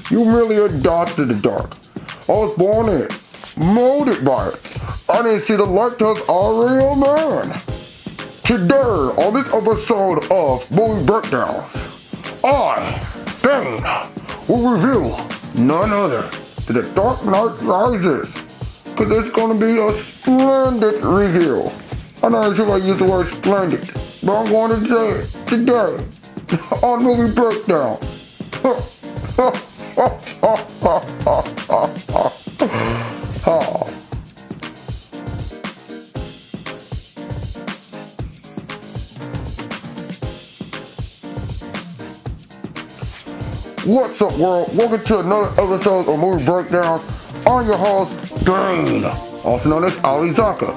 You merely adopted the dark. I was born in it, molded by it. I didn't see the light till I was already a man. Today, on this episode of Movie Breakdowns, I, Bane, will review none other than The Dark Knight Rises. Because it's going to be a splendid review. I know I use the word splendid, but I'm going to say it today on Movie Breakdown. What's up, world? Welcome to another episode of Movie Breakdown. I'm your host, Bane, also known as Zakka.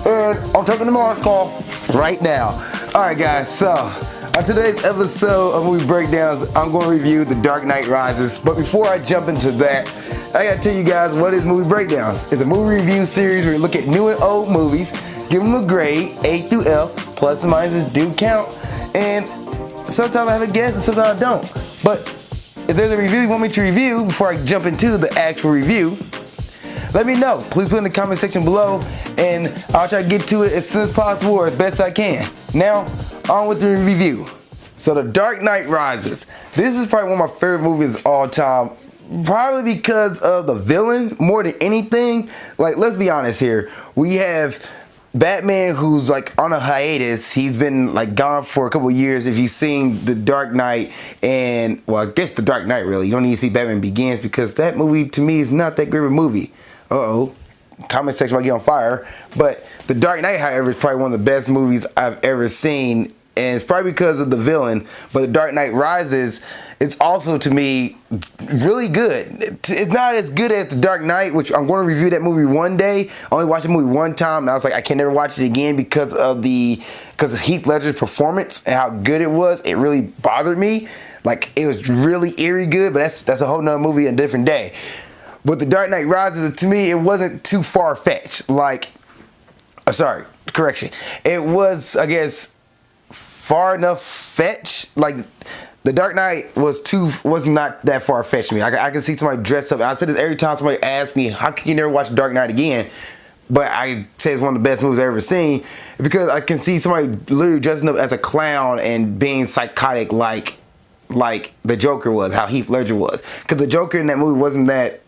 And I'm taking the mask off right now. Alright guys, so on today's episode of Movie Breakdowns, I'm going to review The Dark Knight Rises. But before I jump into that, I gotta tell you guys what is Movie Breakdowns. It's a movie review series where we look at new and old movies, give them a grade, A through F, plus and minuses do count, and sometimes I have a guess and sometimes I don't. But if there's a review you want me to review before I jump into the actual review, let me know. Please put in the comment section below and I'll try to get to it as soon as possible or as best I can. Now, on with the review. So The Dark Knight Rises. This is probably one of my favorite movies of all time. Probably because of the villain more than anything. Like, let's be honest here. We have Batman, who's like on a hiatus. He's been like gone for a couple of years. If you've seen The Dark Knight and, well, I guess The Dark Knight really. You don't need to see Batman Begins because that movie to me is not that great of a movie. Comment section might get on fire. But The Dark Knight, however, is probably one of the best movies I've ever seen. And it's probably because of the villain. But The Dark Knight Rises, it's also, to me, really good. It's not as good as The Dark Knight, which I'm going to review that movie one day. I only watched the movie one time, and I was like, I can never watch it again because of Heath Ledger's performance and how good it was. It really bothered me. Like, it was really eerie good, but that's a whole nother movie, a different day. But The Dark Knight Rises, to me, it wasn't too far-fetched. Like, it was, I guess, far enough fetched. Like, The Dark Knight was not that far fetched to me. I can see somebody dressed up. I said this every time somebody asks me, how can you never watch The Dark Knight again? But I say it's one of the best movies I've ever seen because I can see somebody literally dressing up as a clown and being psychotic like the Joker was, how Heath Ledger was. Because the Joker in that movie wasn't that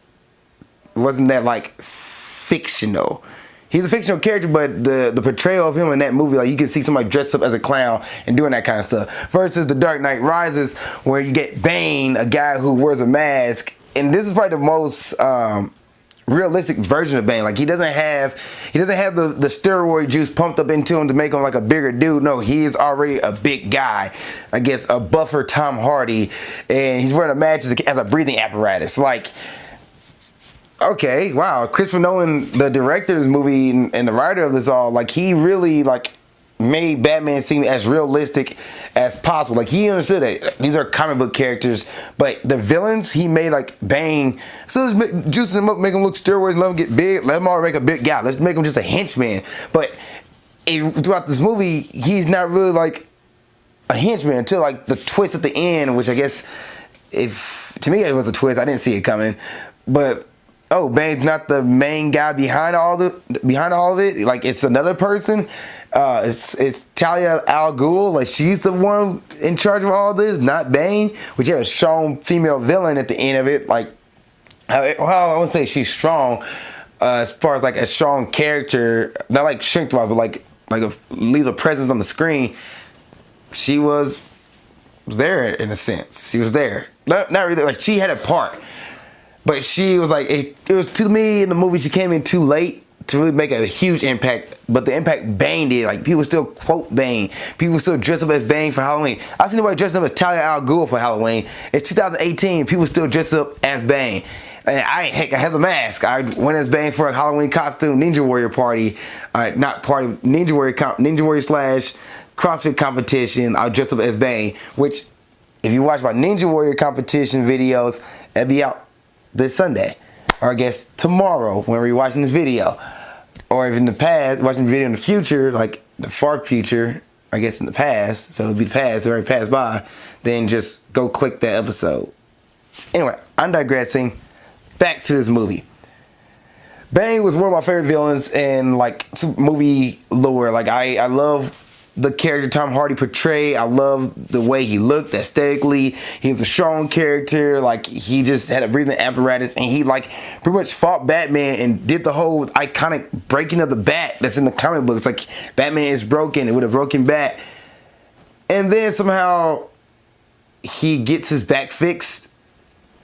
like fictional. He's a fictional character, but the portrayal of him in that movie, like, you can see somebody dressed up as a clown and doing that kind of stuff. Versus The Dark Knight Rises, where you get Bane, a guy who wears a mask, and this is probably the most realistic version of Bane. Like, he doesn't have the steroid juice pumped up into him to make him like a bigger dude. No, he is already a big guy. I guess a buffer Tom Hardy, and he's wearing a mask as a breathing apparatus. Like, okay, wow, Christopher Nolan, the director of this movie and the writer of this all, like, he really, like, made Batman seem as realistic as possible. Like, he understood that these are comic book characters, but the villains he made, like Bane, so juicing him up, make him look steroids, let him get big, let him already make a big guy. Let's make him just a henchman. But throughout this movie, he's not really like a henchman until like the twist at the end, which I guess, to me it was a twist. I didn't see it coming, but Bane's not the main guy behind all of it. Like, it's another person. It's Talia al Ghul. Like, she's the one in charge of all this, not Bane. Which, you have a strong female villain at the end of it. Like, well, I wouldn't say she's strong as far as like a strong character, not like strength-wise, but leave a presence on the screen. She was there in a sense. She was there. Not really. Like, she had a part. But she was like, it was, to me, in the movie, she came in too late to really make a huge impact. But the impact Bane did, like, people still quote Bane. People still dress up as Bane for Halloween. I've seen nobody dress up as Talia al Ghul for Halloween. It's 2018, people still dress up as Bane. And I have a mask. I went as Bane for a Halloween costume Ninja Warrior party. Ninja Warrior slash CrossFit competition. I dressed up as Bane, which, if you watch my Ninja Warrior competition videos, it'll be out this Sunday, or I guess tomorrow when we're watching this video, or if in the past, watching the video in the future, like the far future, I guess in the past, so it'll be the past, it already passed by, then just go click that episode. Anyway, I'm digressing. Back to this movie. Bane was one of my favorite villains in like movie lore. Like I love the character Tom Hardy portrayed. I love the way he looked aesthetically. He was a strong character. Like he just had a breathing apparatus, and he like pretty much fought Batman and did the whole iconic breaking of the bat that's in the comic books. Like Batman is broken with a broken bat, and then somehow he gets his back fixed,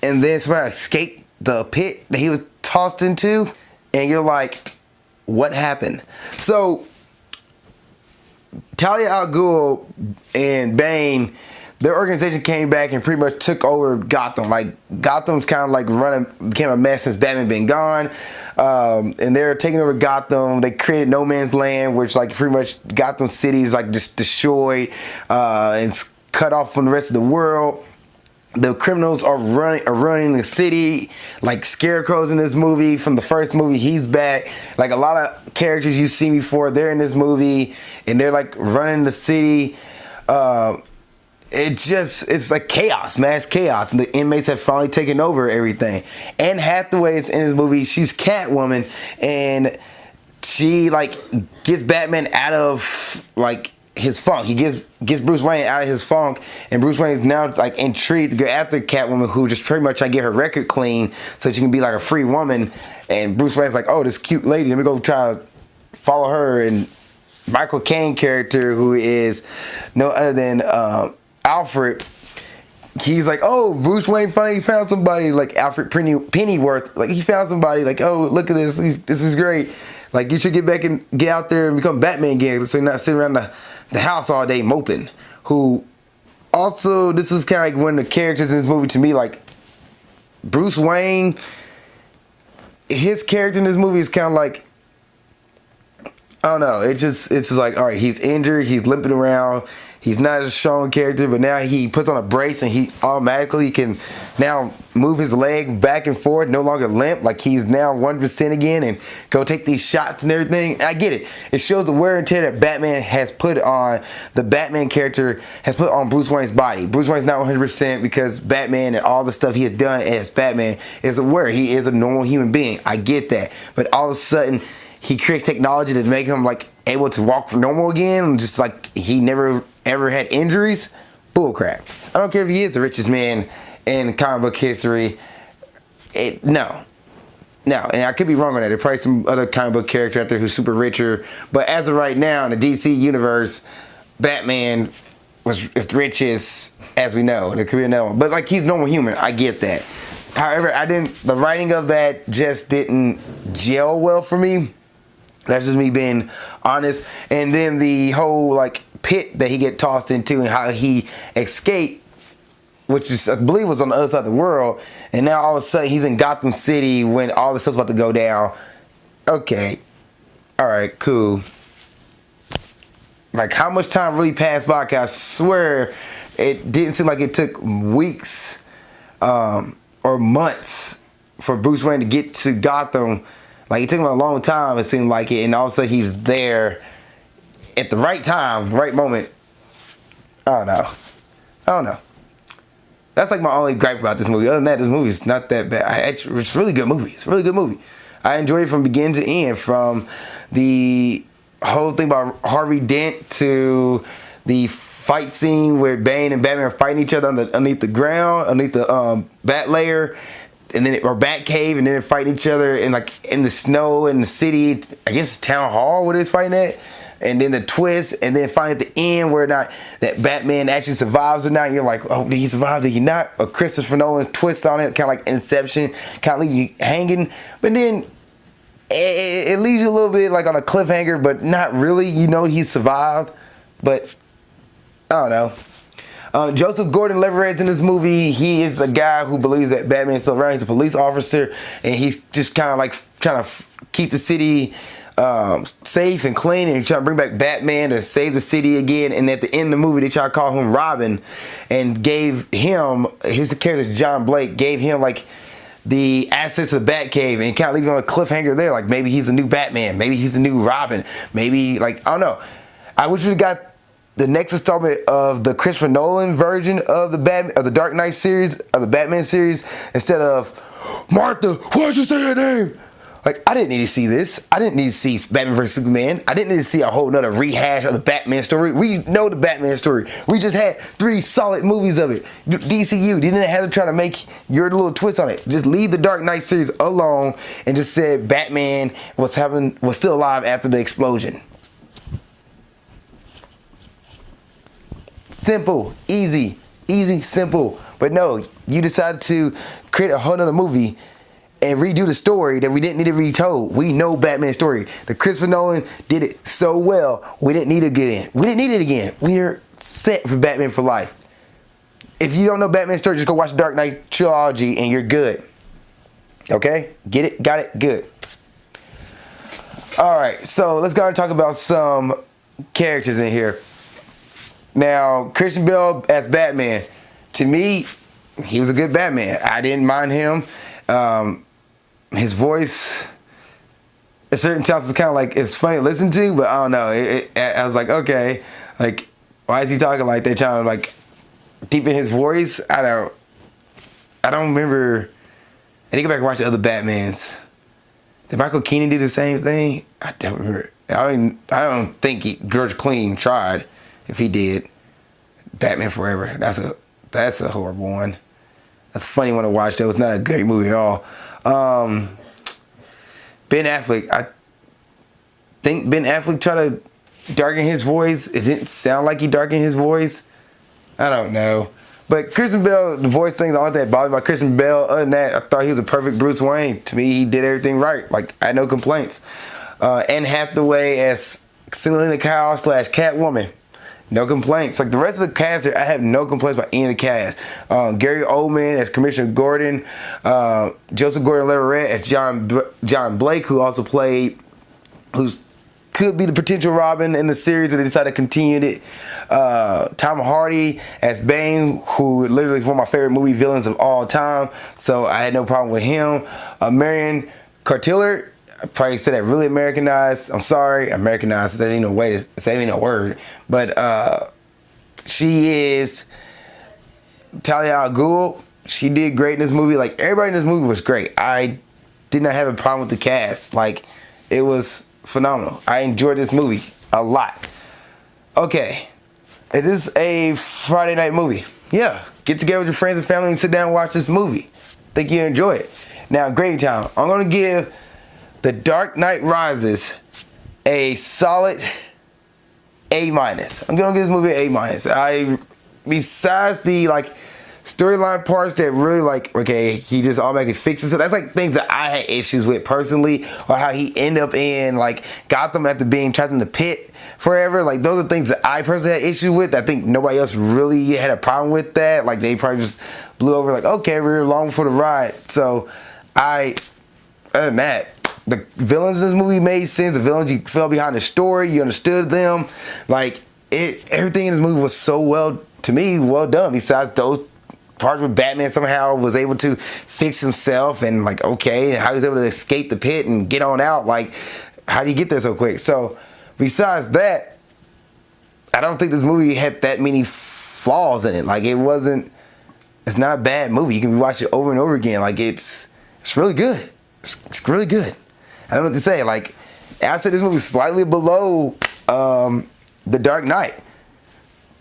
and then somehow escaped the pit that he was tossed into. And you're like, what happened? So, Talia al Ghul and Bane, their organization came back and pretty much took over Gotham. Like, Gotham's kind of like became a mess since Batman been gone. And they're taking over Gotham. They created No Man's Land, which like pretty much Gotham City is like just destroyed and cut off from the rest of the world. The criminals are running the city, like Scarecrow's in this movie. From the first movie, he's back. Like a lot of characters you've seen before, they're in this movie, and they're like running the city. It's like chaos, mass chaos, and the inmates have finally taken over everything. Anne Hathaway is in this movie. She's Catwoman, and she like gets Batman out of like his funk. He gets Bruce Wayne out of his funk, and Bruce Wayne is now like intrigued to go after Catwoman, who just pretty much get her record clean so she can be like a free woman. And Bruce Wayne's like, oh, this cute lady, let me go try to follow her. And Michael Caine character, who is no other than Alfred, he's like, oh, Bruce Wayne finally found somebody. Like Alfred Pennyworth, like he found somebody. Like, oh, look at this, this is great. Like you should get back and get out there and become Batman again, so you're not sitting around the house all day moping. Who also, this is kind of like one of the characters in this movie to me, like Bruce Wayne, his character in this movie is kind of like, I don't know, it's just like, all right, he's injured, he's limping around, he's not a strong character, but now he puts on a brace and he automatically can now move his leg back and forth, no longer limp, like he's now 100% again and go take these shots and everything. I get it. It shows the wear and tear that Batman has put on, the Batman character has put on Bruce Wayne's body. Bruce Wayne's not 100% because Batman and all the stuff he has done as Batman is aware. He is a normal human being. I get that. But all of a sudden, he creates technology to make him like able to walk normal again, just like he never ever had injuries. Bullcrap. I don't care if he is the richest man in comic book history. No, and I could be wrong on that. There's probably some other comic book character out there who's super richer, but as of right now in the DC universe, Batman is the richest as we know. There could be another one, but like he's normal human. I get that. However, the writing of that just didn't gel well for me. That's just me being honest. And then the whole like pit that he get tossed into and how he escaped, which is I believe was on the other side of the world, and now all of a sudden he's in Gotham City when all this stuff's about to go down. Okay, all right, cool. Like how much time really passed by? 'Cause I swear it didn't seem like it took weeks or months for Bruce Wayne to get to Gotham. Like it took him a long time, it seemed like it, and all of a sudden he's there at the right time, right moment. I don't know. That's like my only gripe about this movie. Other than that, this movie's not that bad. It's a really good movie. It's a really good movie. I enjoyed it from beginning to end, from the whole thing about Harvey Dent to the fight scene where Bane and Batman are fighting each other underneath the ground, underneath the bat layer, and then or bat cave, and then they're fighting each other in like in the snow in the city. I guess town hall where they're fighting at. And then the twist, and then finally at the end where not that Batman actually survives or not. You're like, oh, did he survive? Did he not? Or Christopher Nolan's twist on it, kind of like Inception, kind of leave you hanging. But then it leaves you a little bit like on a cliffhanger, but not really. You know he survived, but I don't know. Joseph Gordon-Levitt's in this movie. He is a guy who believes that Batman's still around. He's a police officer, and he's just kind of like trying to keep the city safe and clean, and trying to bring back Batman to save the city again. And at the end of the movie, they try to call him Robin, and gave him, his character John Blake, gave him like the assets of Batcave, and kind of leave him on a cliffhanger there. Like maybe he's the new Batman, maybe he's the new Robin, maybe like I don't know. I wish we got the next installment of the Christopher Nolan version of the Dark Knight series, of the Batman series, instead of Martha, why'd you say that name? Like, I didn't need to see this. I didn't need to see Batman vs. Superman. I didn't need to see a whole nother rehash of the Batman story. We know the Batman story. We just had 3 solid movies of it. DCU, you didn't have to try to make your little twist on it. Just leave the Dark Knight series alone and just said Batman was still alive after the explosion. Simple, easy, simple. But no, you decided to create a whole nother movie and redo the story that we didn't need to retold. We know Batman's story. The Christopher Nolan did it so well, we didn't need to get in. We didn't need it again. We're set for Batman for life. If you don't know Batman's story, just go watch the Dark Knight trilogy and you're good. Okay? Get it? Got it? Good. Alright, so let's go and talk about some characters in here. Now, Christian Bale as Batman. To me, he was a good Batman. I didn't mind him. His voice at certain times was kind of like, it's funny to listen to, but I don't know. I was like, okay, like, why is he talking like that? Trying to like deepen his voice. I don't remember. I need to go back and watch the other Batmans. Did Michael Keaton do the same thing? I don't remember. I don't think George Clooney tried. If he did, Batman Forever. That's a horrible one. That's a funny one to watch. That was not a great movie at all. Ben Affleck. I think Ben Affleck tried to darken his voice. It didn't sound like he darkened his voice. I don't know. But Christian Bale, the voice thing, the only thing that bothered me about Christian Bale, other than that, I thought he was a perfect Bruce Wayne. To me, he did everything right. Like, I had no complaints. Anne Hathaway as Selena Kyle / Catwoman. No complaints. Like the rest of the cast, I have no complaints about any of the cast. Gary Oldman as Commissioner Gordon, Joseph Gordon-Levitt as John Blake, who could be the potential Robin in the series, and they decided to continue it. Tom Hardy as Bane, who literally is one of my favorite movie villains of all time, so I had no problem with him. Marion Cotillard. I probably said that really Americanized. I'm sorry, Americanized. That ain't no way to say, ain't no word. But she is Talia al Ghul. She did great in this movie. Like, everybody in this movie was great. I did not have a problem with the cast. Like, it was phenomenal. I enjoyed this movie a lot. Okay, it is a Friday night movie. Yeah, get together with your friends and family and sit down and watch this movie. Think you enjoy it. Now, grading time. I'm gonna give The Dark Knight Rises a solid A-. I'm gonna give this movie an A-. Besides the storyline parts that really okay, he just automatically fixes it. That's like things that I had issues with personally, or how he ended up in Gotham after being trapped in the pit forever. Like, those are things that I personally had issues with. I think nobody else really had a problem with that. Like, they probably just blew over okay, we're along for the ride. So other than that, the villains in this movie made sense. The villains, you fell behind the story, you understood them. Everything in this movie was so well done. Besides those parts where Batman somehow was able to fix himself and and how he was able to escape the pit and get on out. How did he get there so quick? So besides that, I don't think this movie had that many flaws in it. It's not a bad movie. You can watch it over and over again. It's really good. It's really good. I don't know what to say. I said this movie is slightly below The Dark Knight.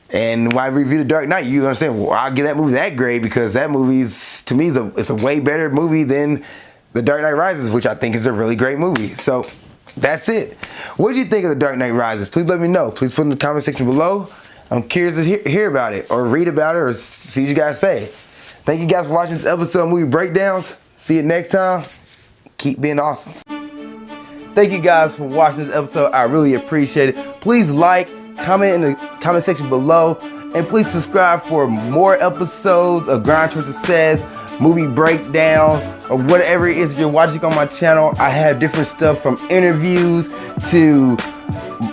And when I review The Dark Knight, you understand, I'll give that movie that grade because that movie to me, it's a way better movie than The Dark Knight Rises, which I think is a really great movie. So that's it. What did you think of The Dark Knight Rises? Please let me know. Please put in the comment section below. I'm curious to hear about it or read about it or see what you guys say. Thank you guys for watching this episode of Movie Breakdowns. See you next time. Keep being awesome. Thank you guys for watching this episode. I really appreciate it. Please comment in the comment section below, and please subscribe for more episodes of Grind Towards Success, movie breakdowns, or whatever it is you're watching on my channel. I have different stuff from interviews to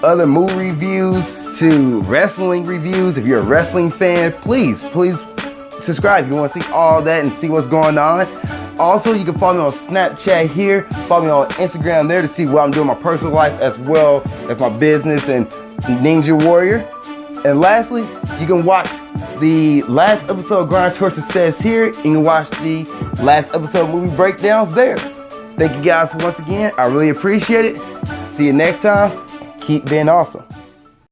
other movie reviews to wrestling reviews. If you're a wrestling fan, please subscribe if you want to see all that and see what's going on. Also, you can follow me on Snapchat here. Follow me on Instagram there to see what I'm doing in my personal life as well as my business and Ninja Warrior. And lastly, you can watch the last episode of Grind Towards Success here. You can watch the last episode of movie breakdowns there. Thank you guys once again. I really appreciate it. See you next time. Keep being awesome.